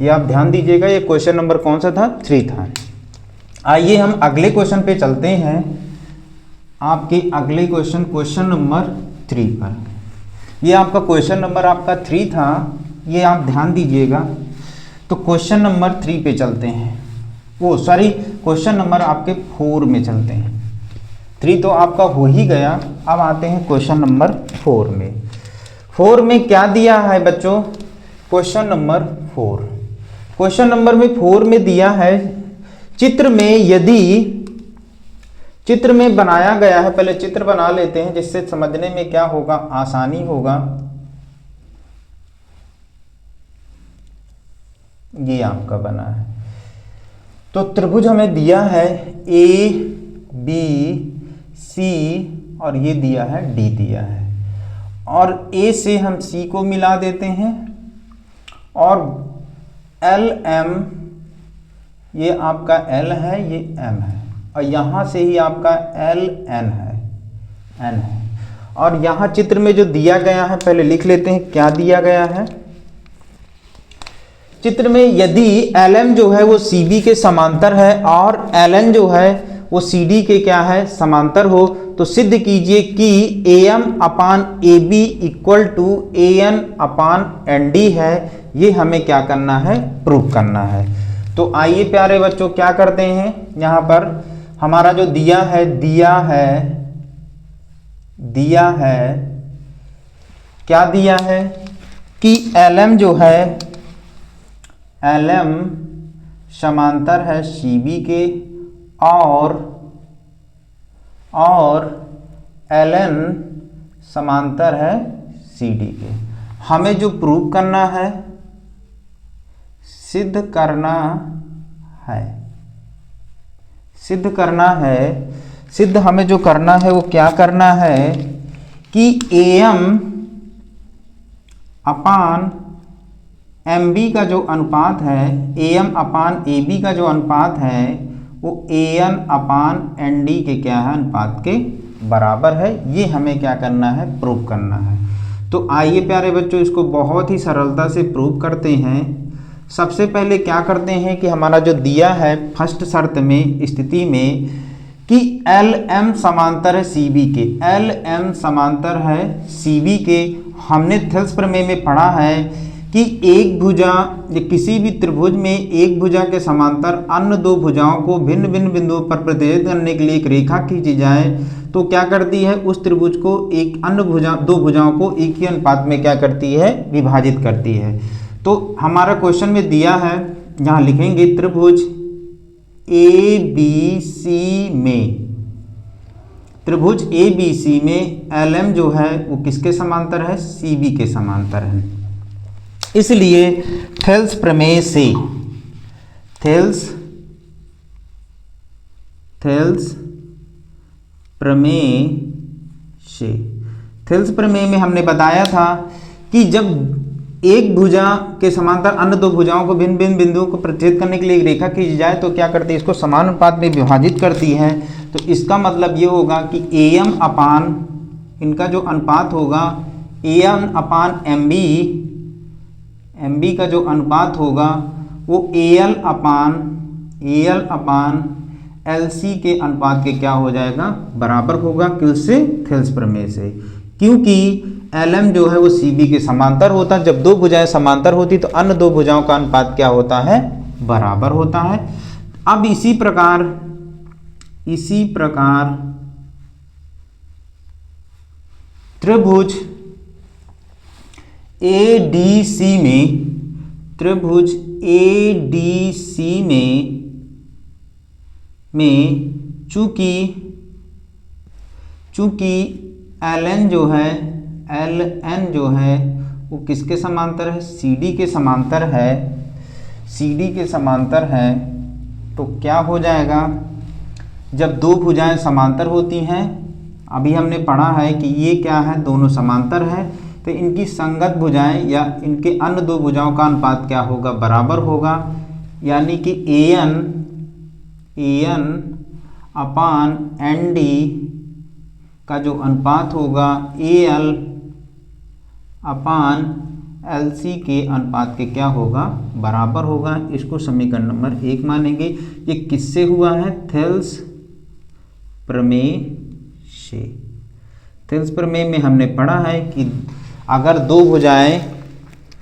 ये आप ध्यान दीजिएगा, ये क्वेश्चन नंबर कौन सा था, 3 था। आइए हम अगले क्वेश्चन पे चलते हैं, आपके अगले क्वेश्चन नंबर 3 पर। ये आपका क्वेश्चन नंबर आपका 3 था, ये आप ध्यान दीजिएगा। तो क्वेश्चन नंबर 3 पे चलते हैं, वो सॉरी क्वेश्चन नंबर आपके 4 में चलते हैं। 3 तो आपका हो ही गया, अब आते हैं क्वेश्चन नंबर 4 में। 4 में क्या दिया है बच्चों, क्वेश्चन नंबर 4, क्वेश्चन नंबर में 4 में दिया है, चित्र में यदि चित्र में बनाया गया है, पहले चित्र बना लेते हैं जिससे समझने में क्या होगा, आसानी होगा। ये आपका बना है, तो त्रिभुज हमें दिया है ABC और ये दिया है D दिया है, और A से हम C को मिला देते हैं, और LM ये आपका L है, ये M है, और यहाँ से ही आपका LN है, N है। और यहाँ चित्र में जो दिया गया है पहले लिख लेते हैं क्या दिया गया है। चित्र में यदि LM जो है वो CB के समांतर है और LN जो है वो CD के क्या है, समांतर हो, तो सिद्ध कीजिए कि AM upon AB equal to AN upon ND है। ये हमें क्या करना है, प्रूव करना है। तो आइए प्यारे बच्चों क्या करते हैं, यहाँ पर हमारा जो दिया है क्या दिया है कि LM जो है, LM समांतर है CB के, और LN समांतर है CD के। हमें जो प्रूव करना है, सिद्ध करना है, सिद्ध हमें जो करना है वो क्या करना है कि AM अपान MB का जो अनुपात है, AM अपान AB का जो अनुपात है वो AN अपान ND के क्या है, अनुपात के बराबर है। ये हमें क्या करना है, प्रूव करना है। तो आइए प्यारे बच्चों इसको बहुत ही सरलता से प्रूव करते हैं। सबसे पहले क्या करते हैं कि हमारा जो दिया है फर्स्ट शर्त में, स्थिति में कि LM समांतर है CB के, LM समांतर है CB के। हमने थेल्स प्रमेय में पढ़ा है कि एक भुजा या किसी भी त्रिभुज में एक भुजा के समांतर अन्य दो भुजाओं को भिन्न भिन्न बिंदुओं पर प्रतिच्छेद करने के लिए एक रेखा खींची जाए तो क्या करती है, उस त्रिभुज को एक अन्य भुजा दो भुजाओं को एक ही अनुपात में क्या करती है, विभाजित करती है। तो हमारा क्वेश्चन में दिया है, यहाँ लिखेंगे त्रिभुज ए बी सी में, त्रिभुज ए बी सी में एल एम जो है वो किसके समांतर है, सी बी के समांतर है। इसलिए थेल्स प्रमेय से, थेल्स प्रमेय से, थेल्स प्रमेय में हमने बताया था कि जब एक भुजा के समांतर अन्य दो भुजाओं को भिन्न भिन्न बिंदुओं को प्रतिच्छेद करने के लिए एक रेखा खींची जाए तो क्या करती है, इसको समान अनुपात में विभाजित करती है। तो इसका मतलब ये होगा कि ए एम अपान, इनका जो अनुपात होगा A M upon M B का जो अनुपात होगा वो A L upon L C के अनुपात के क्या हो जाएगा, बराबर होगा। किससे, थेल्स प्रमेय से, क्योंकि एल एम जो है वो सी बी के समांतर होता है। जब दो भुजाएं समांतर होती तो अन्य दो भुजाओं का अनुपात क्या होता है, बराबर होता है। अब इसी प्रकार त्रिभुज ए डी सी में, त्रिभुज ए डी सी में चूंकि एल एन जो है वो किसके समांतर है, सी डी के समांतर है, CD के समांतर है। तो क्या हो जाएगा, जब दो भुजाएं समांतर होती हैं, अभी हमने पढ़ा है कि ये क्या है, दोनों समांतर है, तो इनकी संगत भुजाएं या इनके अन्य दो भुजाओं का अनुपात क्या होगा, बराबर होगा। यानी कि AN अपान ND का जो अनुपात होगा AL अपान LC के अनुपात के क्या होगा, बराबर होगा। इसको समीकरण नंबर 1 मानेंगे। ये किससे हुआ है, थेल्स प्रमेय से। थेल्स प्रमेय में हमने पढ़ा है कि अगर दो भुजाएं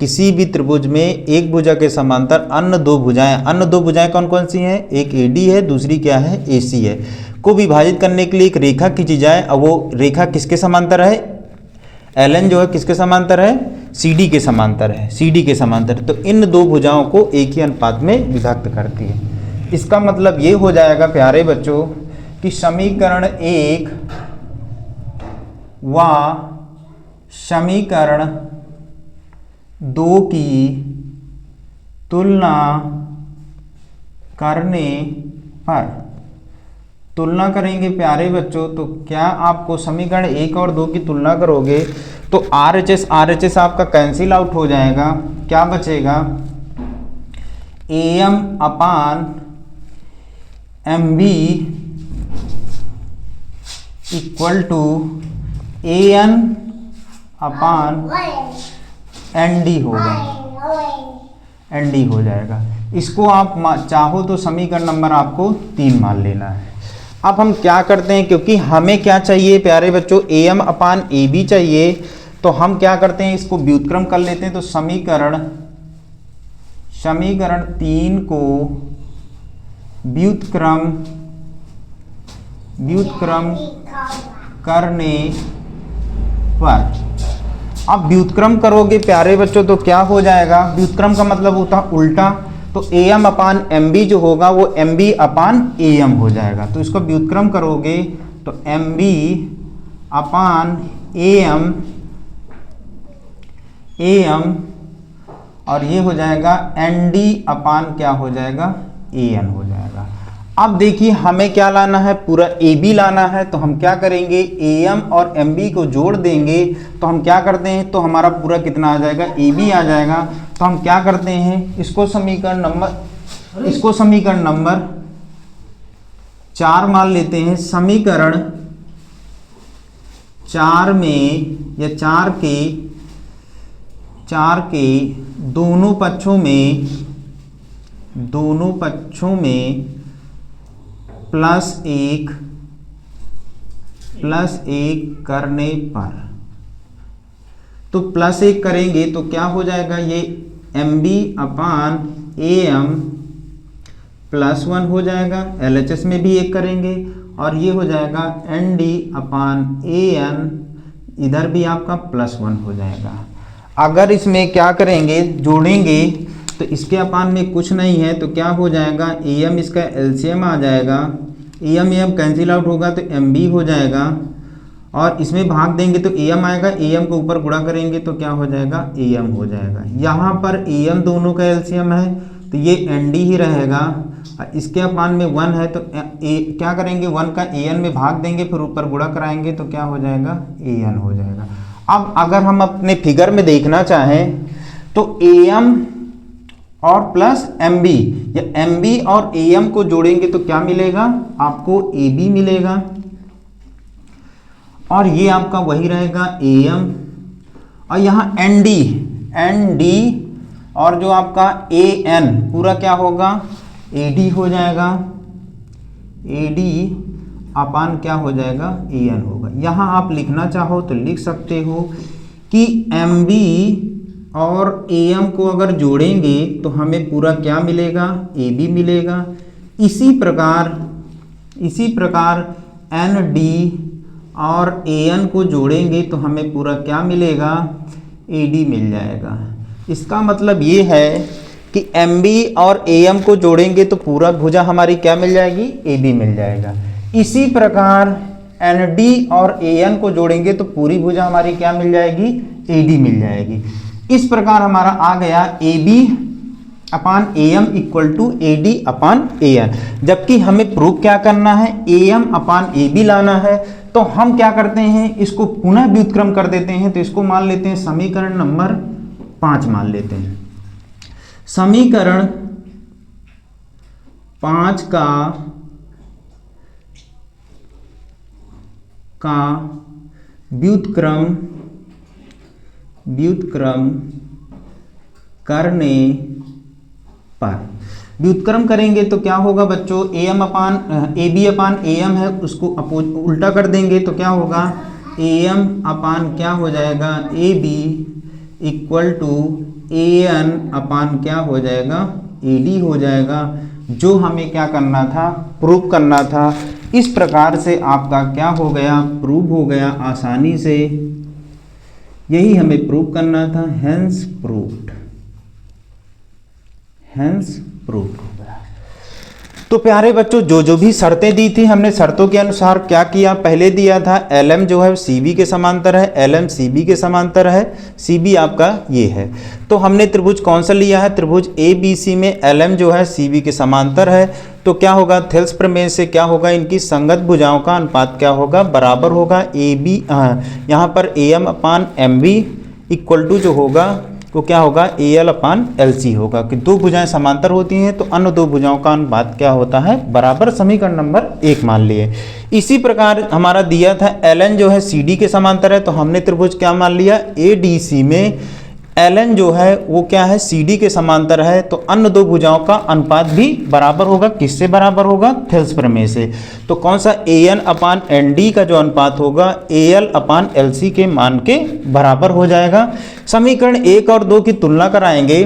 किसी भी त्रिभुज में एक भुजा के समांतर अन्य दो भुजाएं कौन कौन सी हैं, एक AD है, दूसरी क्या है, AC है, को विभाजित करने के लिए एक रेखा खींची जाए, और वो रेखा किसके समांतर है, LN जो है किसके समांतर है, CD के समांतर है, CD के समांतर। तो इन दो भुजाओं को एक ही अनुपात में विभक्त करती है। इसका मतलब ये हो जाएगा प्यारे बच्चों कि समीकरण 1 व समीकरण 2 की तुलना करने पर, तुलना करेंगे प्यारे बच्चों, तो क्या आपको समीकरण 1 और 2 की तुलना करोगे तो RHS आपका कैंसिल आउट हो जाएगा। क्या बचेगा, AM upon MB equal to AN upon ND होगा, ND हो जाएगा। इसको आप चाहो तो समीकरण नंबर आपको 3 मान लेना है। अब हम क्या करते हैं, क्योंकि हमें क्या चाहिए प्यारे बच्चों, AM अपान AB चाहिए, तो हम क्या करते हैं, इसको व्युत्क्रम कर लेते हैं। तो समीकरण 3 को व्युत्क्रम करने पर, अब व्युत्क्रम करोगे प्यारे बच्चों तो क्या हो जाएगा, व्युत्क्रम का मतलब होता है उल्टा। तो AM अपान MB जो होगा वो MB अपान AM हो जाएगा। तो इसको व्युत्क्रम करोगे तो MB अपान AM और ये हो जाएगा ND अपान क्या हो जाएगा, AN हो जाएगा। अब देखिए हमें क्या लाना है, पूरा AB लाना है। तो हम क्या करेंगे, AM और MB को जोड़ देंगे। तो हम क्या करते हैं, तो हमारा पूरा कितना आ जाएगा, AB आ जाएगा। तो हम क्या करते हैं, इसको समीकरण नंबर 4 मान लेते हैं। समीकरण 4 में या 4 के दोनों पक्षों में +1 करने पर, तो प्लस 1 करेंगे तो क्या हो जाएगा, ये MB अपान AM प्लस 1 हो जाएगा। LHS में भी 1 करेंगे और ये हो जाएगा ND अपान AN, इधर भी आपका प्लस 1 हो जाएगा। अगर इसमें क्या करेंगे, जोड़ेंगे तो इसके अपान में कुछ नहीं है तो क्या हो जाएगा, AM इसका LCM आ जाएगा, AM कैंसिल आउट होगा तो MB हो जाएगा और इसमें भाग देंगे तो AM आएगा, AM को ऊपर गुणा करेंगे तो क्या हो जाएगा, AM हो जाएगा। यहाँ पर AM दोनों का LCM है तो ये ND ही रहेगा। इसके अपान में 1 है तो क्या करेंगे, 1 का AN में भाग देंगे फिर ऊपर गुणा कराएंगे तो क्या हो जाएगा, AN हो जाएगा। अब अगर हम अपने फिगर में देखना चाहें तो AM और प्लस MB या MB और AM को जोड़ेंगे तो क्या मिलेगा, आपको AB मिलेगा और ये आपका वही रहेगा AM और यहाँ ND और जो आपका AN पूरा क्या होगा, AD हो जाएगा, AD अपान क्या हो जाएगा, AN होगा। यहाँ आप लिखना चाहो तो लिख सकते हो कि MB और AM को अगर जोड़ेंगे तो हमें पूरा क्या मिलेगा, AB मिलेगा। इसी प्रकार ND और AN को जोड़ेंगे तो हमें पूरा क्या मिलेगा, AD मिल जाएगा। इसका मतलब ये है कि MB और AM को जोड़ेंगे तो पूरा भुजा हमारी क्या मिल जाएगी, AB मिल जाएगा। इसी प्रकार ND और AN को जोड़ेंगे तो पूरी भुजा हमारी क्या मिल जाएगी, AD मिल जाएगी। इस प्रकार हमारा आ गया AB upon AM equal to AD upon AN। जबकि हमें प्रूफ क्या करना है, AM अपान AB लाना है, तो हम क्या करते हैं, इसको पुनः व्युत्क्रम कर देते हैं। तो इसको मान लेते हैं समीकरण नंबर 5 मान लेते हैं। समीकरण 5 का व्युत्क्रम करने पर, व्युत्क्रम करेंगे तो क्या होगा बच्चों, AB अपान AM है उसको उल्टा कर देंगे तो क्या होगा, AM अपान क्या हो जाएगा, AB इक्वल टू AN अपान क्या हो जाएगा, AD हो जाएगा। जो हमें क्या करना था, प्रूव करना था। इस प्रकार से आपका क्या हो गया, प्रूव हो गया आसानी से। यही हमें प्रूव करना था, हेंस प्रूव्ड हो गया। तो प्यारे बच्चों, जो भी शर्तें दी थी हमने शर्तों के अनुसार क्या किया, पहले दिया था LM जो है CB के समांतर है, LM CB के समांतर है, CB आपका ये है। तो हमने त्रिभुज कौन सा लिया है, त्रिभुज ABC में LM जो है CB के समांतर है। तो क्या होगा, थेल्स प्रमेय से क्या होगा, इनकी संगत भुजाओं का अनुपात क्या होगा, बराबर होगा AB यहाँ पर AM upon MB equal to जो होगा तो क्या होगा, AL अपान LC होगा। कि दो भुजाएं समांतर होती हैं तो अन्य दो भुजाओं का अनुपात क्या होता है, बराबर। समीकरण नंबर 1 मान लिए। इसी प्रकार हमारा दिया था LN जो है CD के समांतर है, तो हमने त्रिभुज क्या मान लिया, ADC में LN जो है वो क्या है, CD के समांतर है, तो अन्य दो भुजाओं का अनुपात भी बराबर होगा। किससे बराबर होगा, थेल्स प्रमेय से। तो कौन सा, AN अपान ND का जो अनुपात होगा AL अपान LC के मान के बराबर हो जाएगा। समीकरण 1 और 2 की तुलना कराएंगे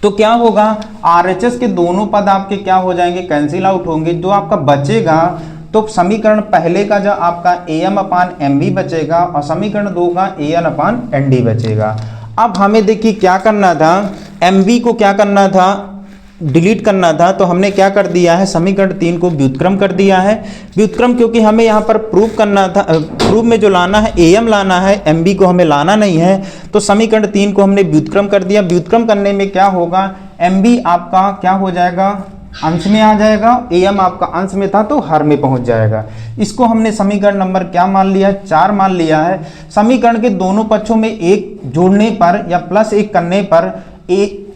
तो क्या होगा, RHS के दोनों पद आपके क्या हो जाएंगे, कैंसिल आउट होंगे। जो आपका बचेगा तो समीकरण पहले का जो आपका AM अपान MB बचेगा और समीकरण 2 का AN अपान ND बचेगा। अब हमें देखिए क्या करना था, MB को क्या करना था, डिलीट करना था। तो हमने क्या कर दिया है, समीकरण 3 को व्युत्क्रम कर दिया है। व्युत्क्रम क्योंकि हमें यहाँ पर प्रूव करना था, प्रूव में जो लाना है AM लाना है, MB को हमें लाना नहीं है। तो समीकरण 3 को हमने व्युत्क्रम कर दिया। व्युत्क्रम करने में क्या होगा, MB आपका क्या हो जाएगा, अंश में आ जाएगा, AM आपका अंश में था तो हर में पहुंच जाएगा। इसको हमने समीकरण नंबर क्या मान लिया, 4 मान लिया है। समीकरण के दोनों पक्षों में 1 जोड़ने पर या प्लस 1 करने पर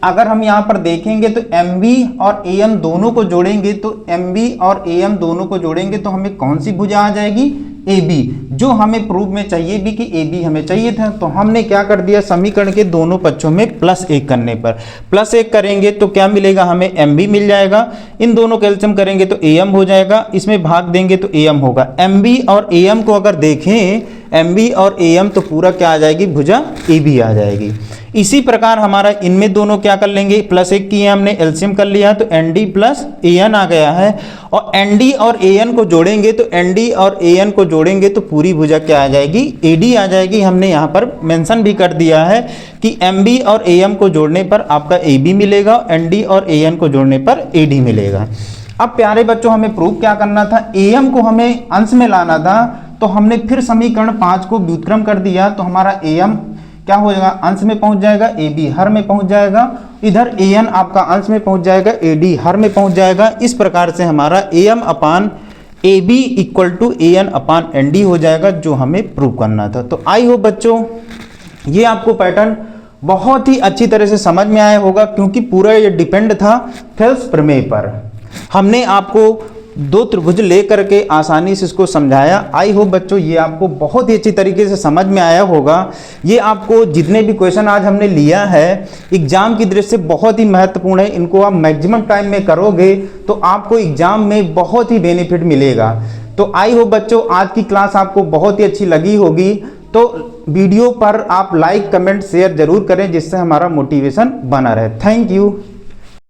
अगर हम यहाँ पर देखेंगे तो MB और AM दोनों को जोड़ेंगे तो MB और AM दोनों को जोड़ेंगे तो हमें कौन सी भुजा आ जाएगी, ए बी, जो हमें प्रूफ में चाहिए भी कि ए बी हमें चाहिए था, तो हमने क्या कर दिया, समीकरण के दोनों पक्षों में +1 करने पर, +1 करेंगे तो क्या मिलेगा, हमें एम बी मिल जाएगा। इन दोनों का एलसीएम करेंगे तो ए एम हो जाएगा, इसमें भाग देंगे तो ए एम होगा। एम बी और ए एम को अगर देखें, एम बी और ए एम तो पूरा क्या आ जाएगी, भुजा ए बी आ जाएगी। इसी प्रकार हमारा इनमें दोनों क्या कर लेंगे, +1 किए हमने, एलसीएम कर लिया तो N D plus A N आ गया है, और एन डी और ए एन को जोड़ेंगे तो एन डी और ए एन को जोड़ेंगे तो पूरी भुजा क्या आ जाएगी, ए डी आ जाएगी। हमने यहाँ पर मेंशन भी कर दिया है कि एम बी और ए एम को जोड़ने पर आपका ए बी मिलेगा, एन डी और ए एन को जोड़ने पर ए डी मिलेगा। अब प्यारे बच्चों, हमें प्रूफ क्या करना था, ए एम को हमें अंश में लाना था, तो हमने फिर समीकरण 5 को व्युत्क्रम कर दिया, तो हमारा ए एम क्या हो जाएगा, अंश में पहुंच जाएगा, ए बी हर में पहुंच जाएगा, इधर ए एन आपका अंश में पहुंच जाएगा, ए डी हर में पहुंच जाएगा। इस प्रकार से हमारा A M upon A B equal to A N upon N D हो जाएगा, जो हमें प्रूव करना था। तो आई होप बच्चों ये आपको पैटर्न बहुत ही अच्छी तरह से समझ में आया होगा, क्योंकि पूरा ये डिपेंड था फेल्स प्रमेय पर। हमने आपको दो त्रिभुज लेकर के आसानी से इसको समझाया। आई होप बच्चों ये आपको बहुत ही अच्छी तरीके से समझ में आया होगा। ये आपको जितने भी क्वेश्चन आज हमने लिया है एग्जाम की दृष्टि से बहुत ही महत्वपूर्ण है, इनको आप मैक्सिमम टाइम में करोगे तो आपको एग्जाम में बहुत ही बेनिफिट मिलेगा। तो आई होप बच्चों आज की क्लास आपको बहुत ही अच्छी लगी होगी, तो वीडियो पर आप लाइक कमेंट शेयर जरूर करें, जिससे हमारा मोटिवेशन बना रहे। Thank you.